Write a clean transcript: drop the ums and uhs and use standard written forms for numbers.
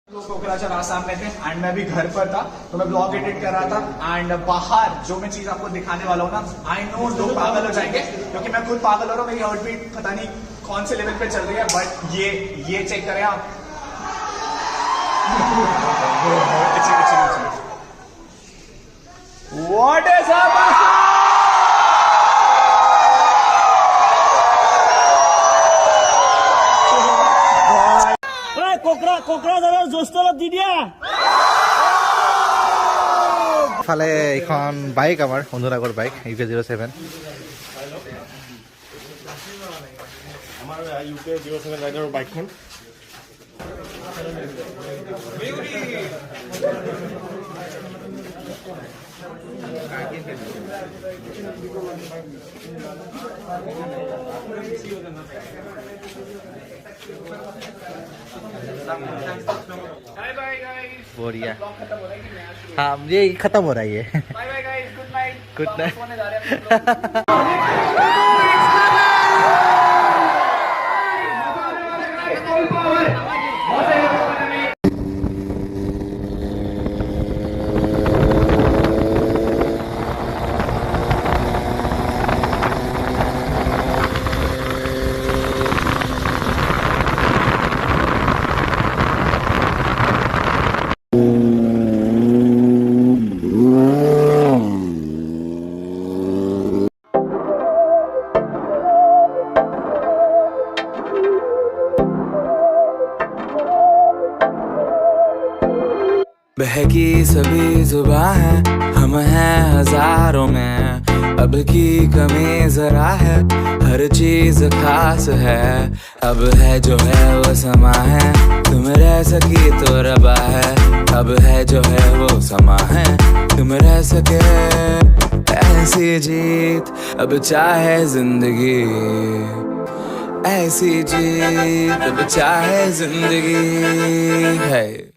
कोकराझार आसाम में थे एंड मैं भी घर पर था, तो मैं ब्लॉग एडिट कर रहा था एंड बाहर जो मैं चीज आपको दिखाने वाला हूँ ना, आई नो लोग पागल हो जाएंगे क्योंकि मैं खुद पागल हो रहा हूँ। मेरी हार्ट बीट पता नहीं कौन से लेवल पे चल रही है, बट ये चेक करें आप। What is up? কোকৰাঝাৰৰ জোস্তলত দি দিয়া ফালে এখন বাইক আমাৰ অনুৰাগৰ বাইক UK07 আমাৰ UK07 ৰাইডাৰৰ বাইকখন बाय बाय गाइस। बढ़िया। हाँ ये खत्म हो रहा है ये। Bye bye guys, good night. Good night. सोने जा रहे हैं बहकी सभी जुबां है, हम हैं हजारों में, अब की कमी जरा है, हर चीज खास है, अब है जो है वो समा है, तुम रह सकी तो रबा है, अब है जो है वो समा है, तुम रह सके ऐसी जीत, अब चाहे जिंदगी ऐसी जीत, अब चाहे जिंदगी है।